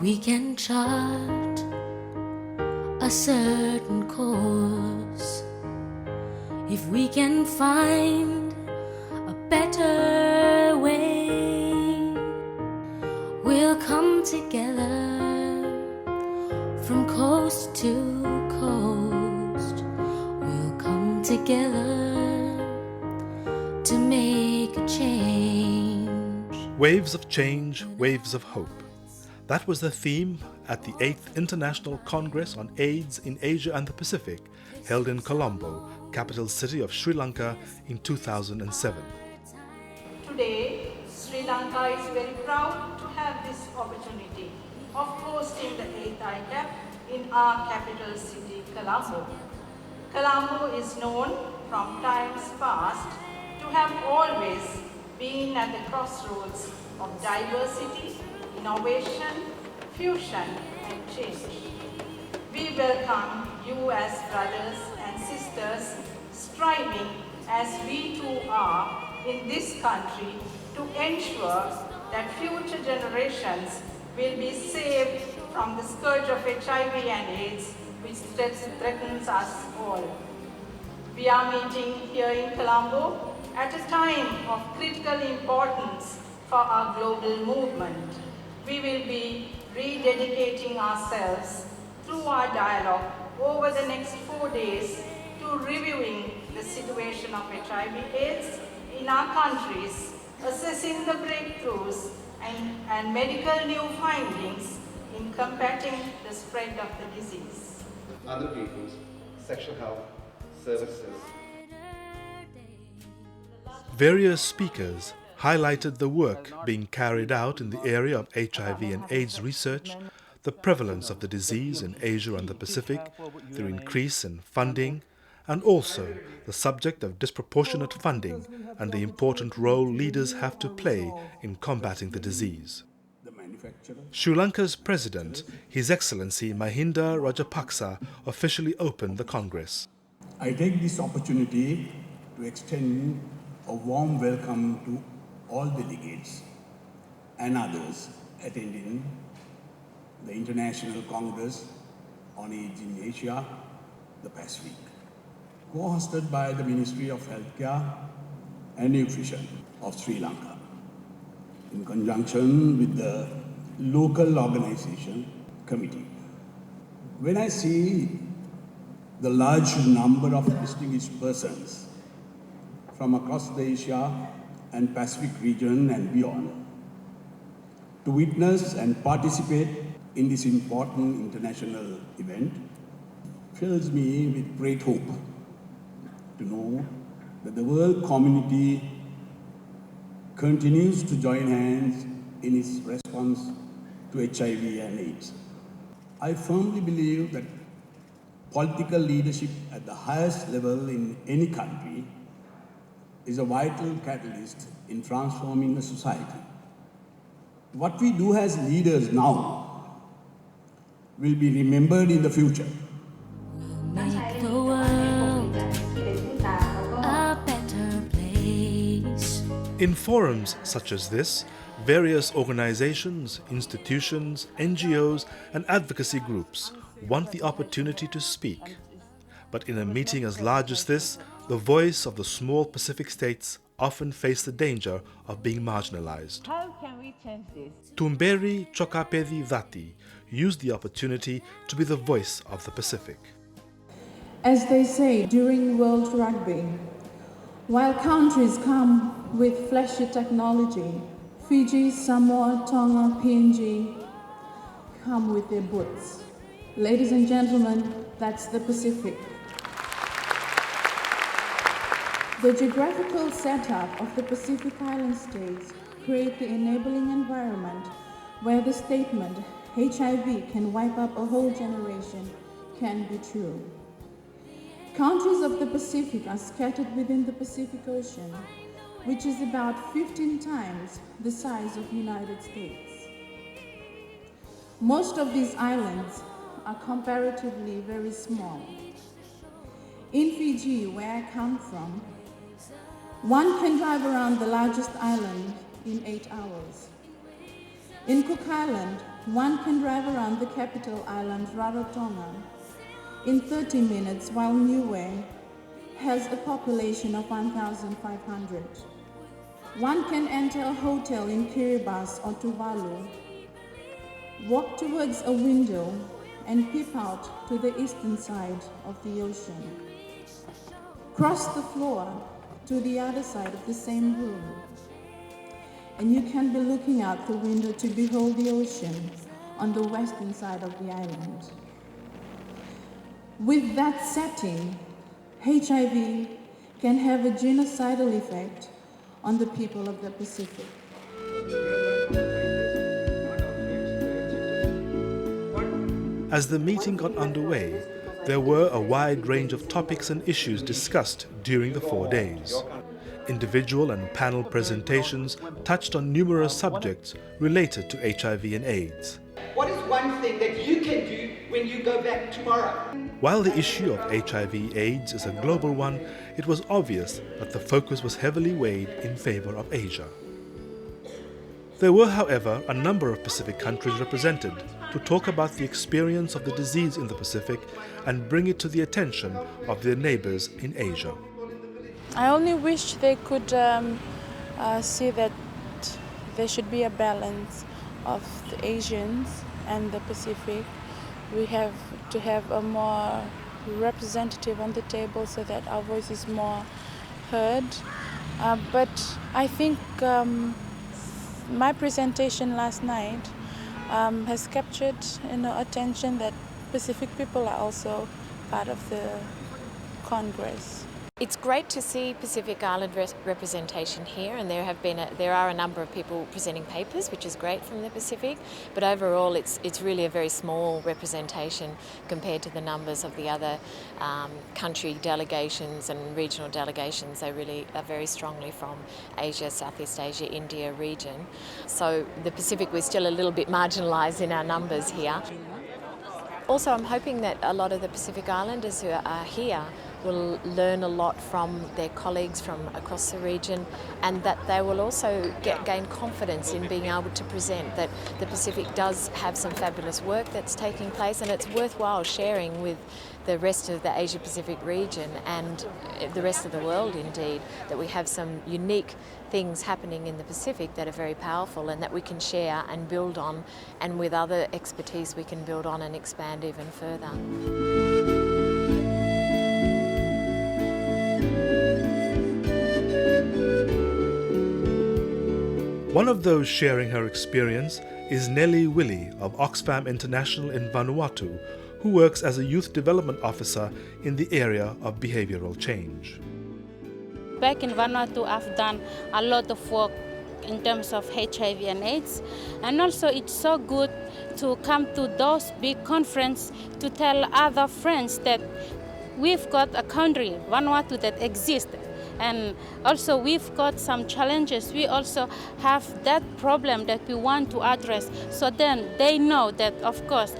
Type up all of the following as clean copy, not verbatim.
we can chart a certain course, if we can find a better way, we'll come together from coast to coast. We'll come together to make a change. Waves of change, waves of hope. That was the theme at the 8th International Congress on AIDS in Asia and the Pacific, held in Colombo, capital city of Sri Lanka, in 2007. Today, Sri Lanka is very proud to have this opportunity of hosting the 8th ICAAP in our capital city, Colombo. Colombo is known from times past to have always been at the crossroads of diversity, innovation, fusion, and change. We welcome you as brothers and sisters, striving as we too are in this country to ensure that future generations will be saved from the scourge of HIV and AIDS, which threatens us all. We are meeting here in Colombo at a time of critical importance for our global movement. We will be rededicating ourselves through our dialogue over the next 4 days to reviewing the situation of HIV/AIDS in our countries, assessing the breakthroughs and medical new findings in combating the spread of the disease. Other people's sexual health services. Various speakers highlighted the work being carried out in the area of HIV and AIDS research, the prevalence of the disease in Asia and the Pacific through increase in funding, and also the subject of disproportionate funding and the important role leaders have to play in combating the disease. Sri Lanka's President, His Excellency Mahinda Rajapaksa, officially opened the Congress. I take this opportunity to extend a warm welcome to all delegates and others attending the International Congress on AIDS in Asia, the Pacific, co-hosted by the Ministry of Healthcare and Nutrition of Sri Lanka, in conjunction with the local organization committee. When I see the large number of distinguished persons from across the Asia and Pacific region and beyond to witness and participate in this important international event fills me with great hope to know that the world community continues to join hands in its response to HIV and AIDS. I firmly believe that political leadership at the highest level in any country is a vital catalyst in transforming a society. What we do as leaders now will be remembered in the future. Make the world a better place. In forums such as this, various organizations, institutions, NGOs, and advocacy groups want the opportunity to speak. But in a meeting as large as this, the voice of the small Pacific states often face the danger of being marginalized. How can we change this? Tumberi Chokapedi Vati used the opportunity to be the voice of the Pacific. As they say during World Rugby, while countries come with flashy technology, Fiji, Samoa, Tonga, PNG come with their boots. Ladies and gentlemen, that's the Pacific. The geographical setup of the Pacific Island states create the enabling environment where the statement HIV can wipe up a whole generation can be true. Countries of the Pacific are scattered within the Pacific Ocean, which is about 15 times the size of the United States. Most of these islands are comparatively very small. In Fiji, where I come from, one can drive around the largest island in 8 hours. In Cook Island, one can drive around the capital island Rarotonga in 30 minutes, while Niue has a population of 1,500. One can enter a hotel in Kiribati or Tuvalu, walk towards a window and peep out to the eastern side of the ocean. Cross the floor to the other side of the same room, and you can be looking out the window to behold the ocean on the western side of the island. With that setting, HIV can have a genocidal effect on the people of the Pacific. As the meeting got underway, there were a wide range of topics and issues discussed during the 4 days. Individual and panel presentations touched on numerous subjects related to HIV and AIDS. What is one thing that you can do when you go back tomorrow? While the issue of HIV/AIDS is a global one, it was obvious that the focus was heavily weighed in favor of Asia. There were, however, a number of Pacific countries represented to talk about the experience of the disease in the Pacific and bring it to the attention of their neighbors in Asia. I only wish they could see that there should be a balance of the Asians and the Pacific. We have to have a more representative on the table so that our voice is more heard. But I think my presentation last night has captured attention that Pacific people are also part of the Congress. It's great to see Pacific Island representation here, and there are a number of people presenting papers, which is great from the Pacific. But overall, it's really a very small representation compared to the numbers of the other country delegations and regional delegations. They really are very strongly from Asia, Southeast Asia, India region. So the Pacific, we're still a little bit marginalised in our numbers here. Also, I'm hoping that a lot of the Pacific Islanders who are here will learn a lot from their colleagues from across the region, and that they will also gain confidence in being able to present that the Pacific does have some fabulous work that's taking place, and it's worthwhile sharing with the rest of the Asia-Pacific region and the rest of the world indeed, that we have some unique things happening in the Pacific that are very powerful and that we can share and build on, and with other expertise we can build on and expand even further. One of those sharing her experience is Nellie Willie of Oxfam International in Vanuatu, who works as a youth development officer in the area of behavioral change. Back in Vanuatu, I've done a lot of work in terms of HIV and AIDS, and also it's so good to come to those big conferences to tell other friends that we've got a country, Vanuatu, that exists. And also we've got some challenges. We also have that problem that we want to address. So then they know that, of course,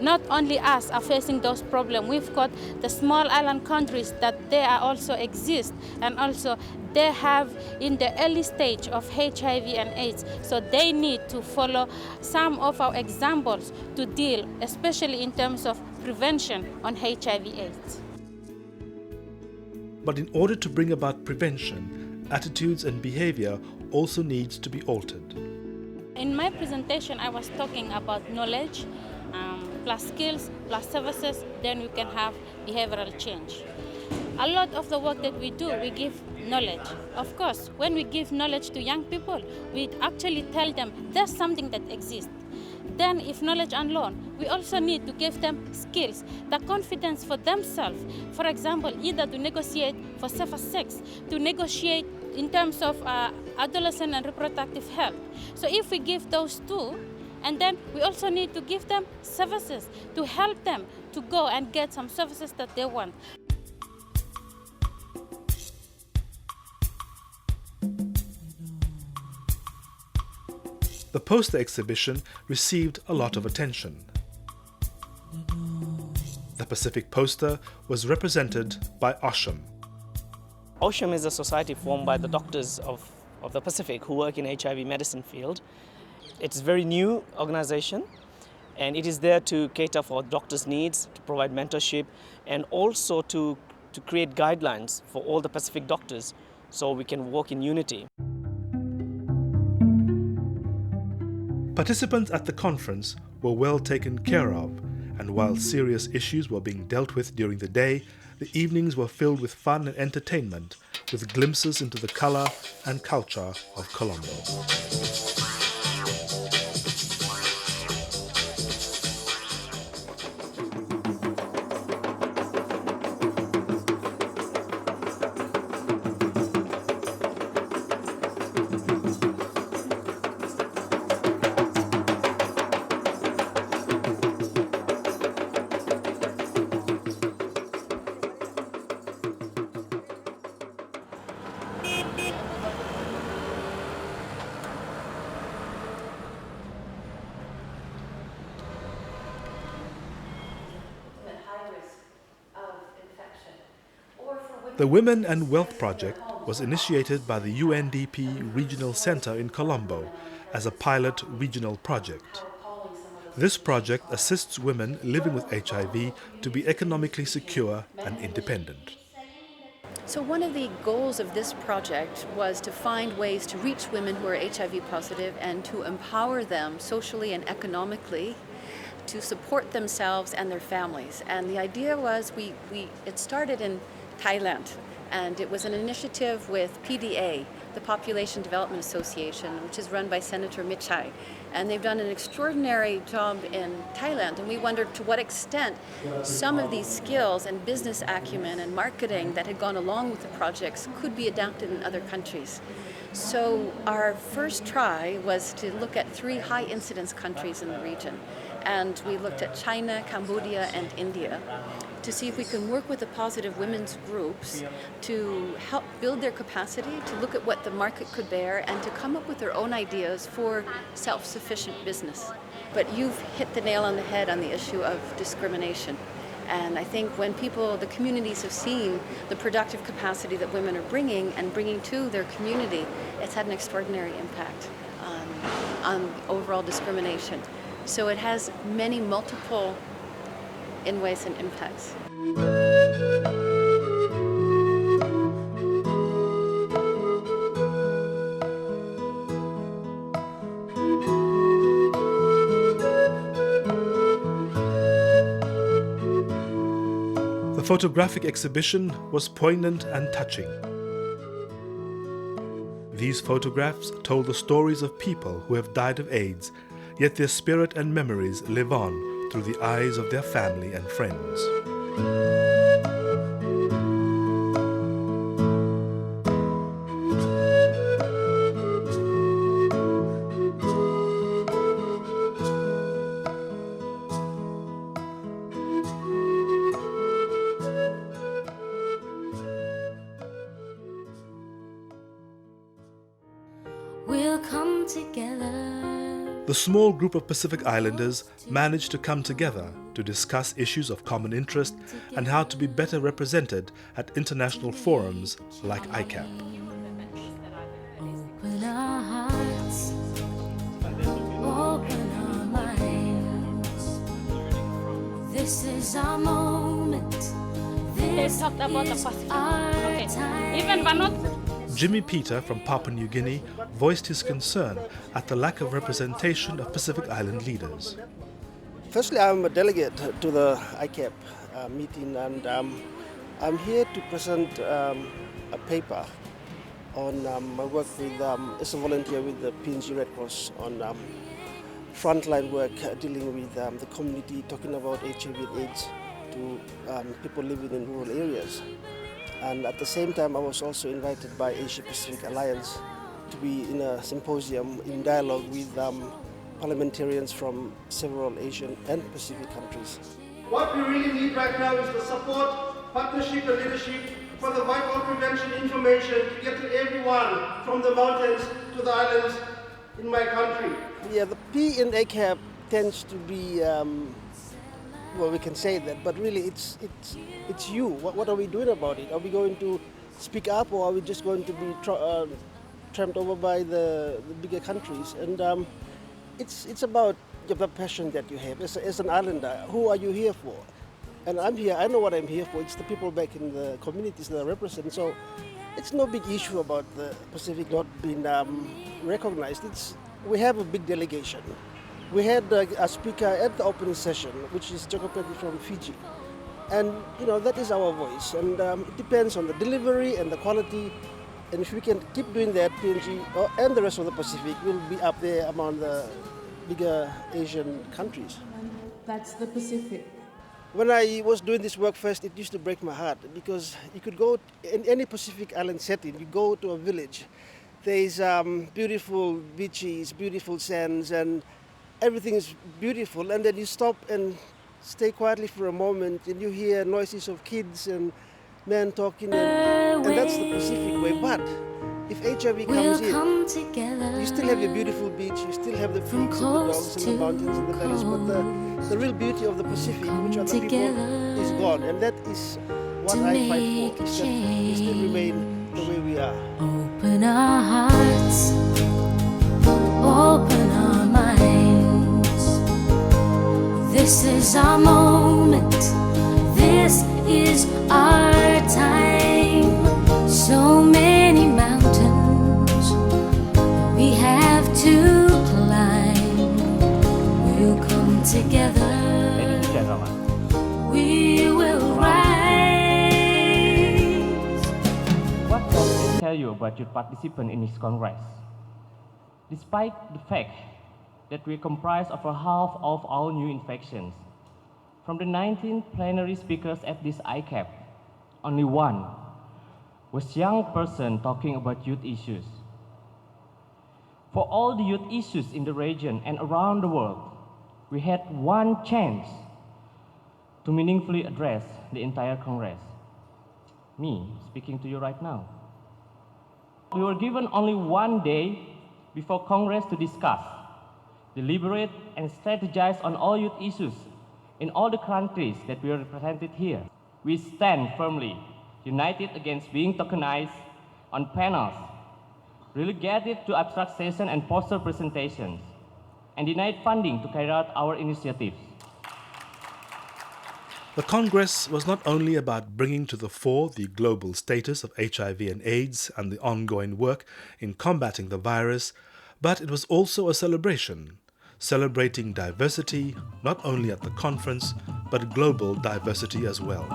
not only us are facing those problems. We've got the small island countries that they are also exist, and also they have in the early stage of HIV and AIDS. So they need to follow some of our examples to deal, especially in terms of prevention on HIV/AIDS. But in order to bring about prevention, attitudes and behavior also needs to be altered. In my presentation, I was talking about knowledge, plus skills, plus services, then we can have behavioral change. A lot of the work that we do, we give knowledge. Of course, when we give knowledge to young people, we actually tell them there's something that exists. Then if knowledge alone, we also need to give them skills, the confidence for themselves. For example, either to negotiate for safer sex, to negotiate in terms of adolescent and reproductive health. So if we give those two, and then we also need to give them services to help them to go and get some services that they want. The poster exhibition received a lot of attention. The Pacific poster was represented by OSHAM. OSHAM is a society formed by the doctors of the Pacific who work in HIV medicine field. It's a very new organization, And it is there to cater for doctors' needs, to provide mentorship, and also to create guidelines for all the Pacific doctors so we can work in unity. Participants at the conference were well taken care of, and while serious issues were being dealt with during the day, the evenings were filled with fun and entertainment, with glimpses into the colour and culture of Colombo. The Women and Wealth Project was initiated by the UNDP Regional Centre in Colombo as a pilot regional project. This project assists women living with HIV to be economically secure and independent. So one of the goals of this project was to find ways to reach women who are HIV positive and to empower them socially and economically to support themselves and their families. And the idea was it started in Thailand, and it was an initiative with PDA, the Population Development Association, which is run by Senator Michai. And they've done an extraordinary job in Thailand, and we wondered to what extent some of these skills and business acumen and marketing that had gone along with the projects could be adapted in other countries. So our first try was to look at 3 high incidence countries in the region. And we looked at China, Cambodia, and India to see if we can work with the positive women's groups to help build their capacity, to look at what the market could bear, and to come up with their own ideas for self-sufficient business. But you've hit the nail on the head on the issue of discrimination. And I think when the communities have seen the productive capacity that women are bringing to their community, it's had an extraordinary impact on overall discrimination. So it has many multiple ways and impacts. The photographic exhibition was poignant and touching. These photographs told the stories of people who have died of AIDS, yet their spirit and memories live on through the eyes of their family and friends. We'll come together. The small group of Pacific Islanders managed to come together to discuss issues of common interest and how to be better represented at international forums like ICAAP. Open our hearts, open our minds. This is our moment. They talked about the Pacific. Okay. Even Vanuatu. Jimmy Peter from Papua New Guinea voiced his concern at the lack of representation of Pacific Island leaders. Firstly, I'm a delegate to the ICAAP meeting, and I'm here to present a paper on my work with, as a volunteer with the PNG Red Cross on frontline work dealing with the community, talking about HIV and AIDS to people living in rural areas. And at the same time, I was also invited by Asia Pacific Alliance to be in a symposium in dialogue with parliamentarians from several Asian and Pacific countries. What we really need right now is the support, partnership and leadership for the vital prevention information to get to everyone from the mountains to the islands in my country. Yeah, the P in ACAP tends to be, well, we can say that, but really it's you. What are we doing about it? Are we going to speak up, or are we just going to be tramped over by the bigger countries? And it's about of the passion that you have as an islander. Who are you here for? And I'm here, I know what I'm here for. It's the people back in the communities that I represent. So it's no big issue about the Pacific not being recognized. We have a big delegation. We had a speaker at the opening session, which is Jokopeti from Fiji. And that is our voice. And it depends on the delivery and the quality. And if we can keep doing that, PNG and the rest of the Pacific will be up there among the bigger Asian countries. That's the Pacific. When I was doing this work first, it used to break my heart because you could go in any Pacific island setting, you go to a village, there's beautiful beaches, beautiful sands, and everything is beautiful. And then you stop and stay quietly for a moment and you hear noises of kids and men talking, and that's the Pacific way. But if HIV comes in, you still have your beautiful beach, you still have the pigs and the dogs and the mountains and the valleys, but the real beauty of the Pacific, which are the people, is gone. And that is what I fight for, is that we still remain the way we are. Open our hearts, open our minds. This is our moment, this is our time. So many mountains we have to climb. We'll come together. Ladies and gentlemen, we will rise. what can I tell you about your participant in this Congress? Despite the fact that we comprise over half of all new infections, from the 19 plenary speakers at this ICAAP, only one was young person talking about youth issues. For all the youth issues in the region and around the world, we had one chance to meaningfully address the entire Congress. Me speaking to you right now. We were given only one day before Congress to discuss, deliberate, and strategize on all youth issues in all the countries that we are represented here. We stand firmly united against being tokenized on panels, relegated to abstract sessions and poster presentations, and denied funding to carry out our initiatives. The Congress was not only about bringing to the fore the global status of HIV and AIDS and the ongoing work in combating the virus, but it was also a celebration, celebrating diversity not only at the conference, but global diversity as well.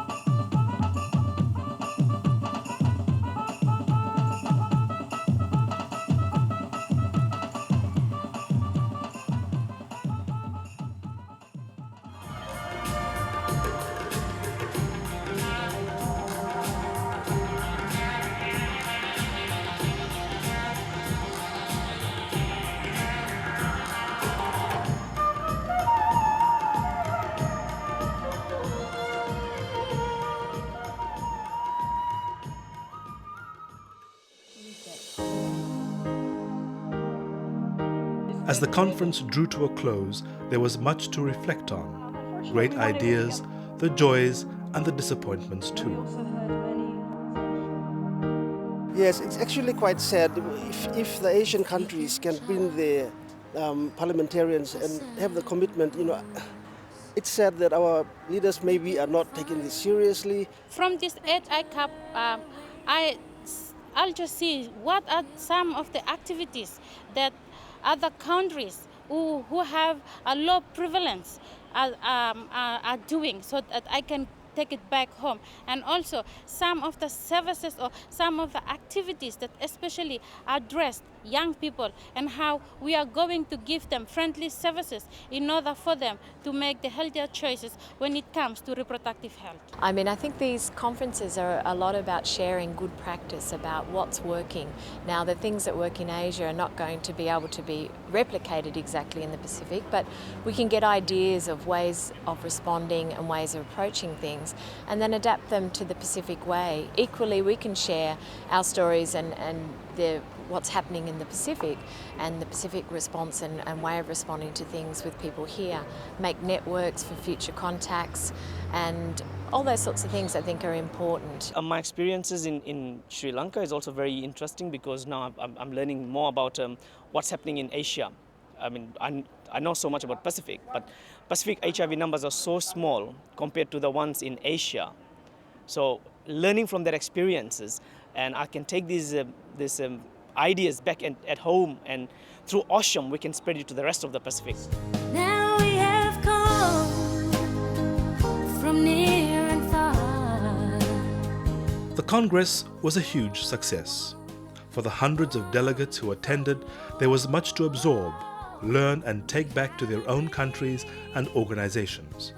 As the conference drew to a close, there was much to reflect on. Great ideas, the joys and the disappointments too. Yes, it's actually quite sad if the Asian countries can bring their parliamentarians and have the commitment, it's sad that our leaders maybe are not taking this seriously. From this ICAAP, I'll just see what are some of the activities that other countries who have a low prevalence are doing, so that I can take it back home. And also some of the services or some of the activities that especially address young people, and how we are going to give them friendly services in order for them to make the healthier choices when it comes to reproductive health. I mean, I think these conferences are a lot about sharing good practice about what's working. Now, the things that work in Asia are not going to be able to be replicated exactly in the Pacific, but we can get ideas of ways of responding and ways of approaching things and then adapt them to the Pacific way. Equally, we can share our stories and what's happening in the Pacific and the Pacific response and way of responding to things with people here, make networks for future contacts, and all those sorts of things I think are important. My experiences in Sri Lanka is also very interesting because now I'm learning more about what's happening in Asia. I mean, I know so much about Pacific, but Pacific HIV numbers are so small compared to the ones in Asia. So learning from their experiences, and I can take these ideas back at home, and through OSHAM we can spread it to the rest of the Pacific. Now we have come from near and far. The Congress was a huge success. For the hundreds of delegates who attended, there was much to absorb, learn and take back to their own countries and organizations.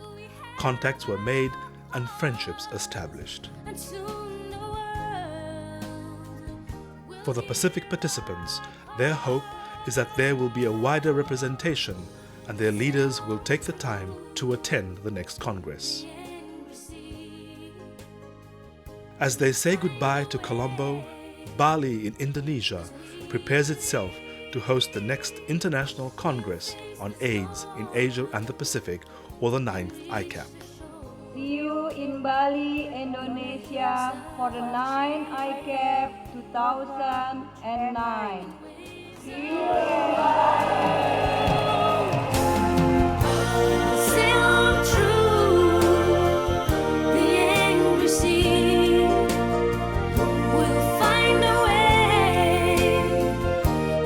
Contacts were made and friendships established. And soon the world For the Pacific participants, their hope is that there will be a wider representation and their leaders will take the time to attend the next Congress. As they say goodbye to Colombo, Bali in Indonesia prepares itself to host the next International Congress on AIDS in Asia and the Pacific, or the 9th ICAAP. See you in Bali, Indonesia for the 9th ICAAP 2009. See you in Bali. sail through the angry sea. We'll find a way,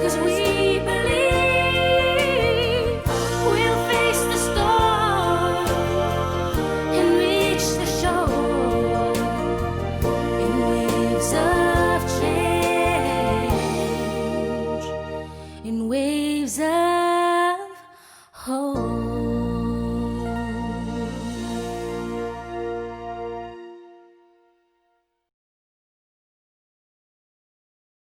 'cause we believe we'll face the storm and reach the shore in waves of change, in waves of hope.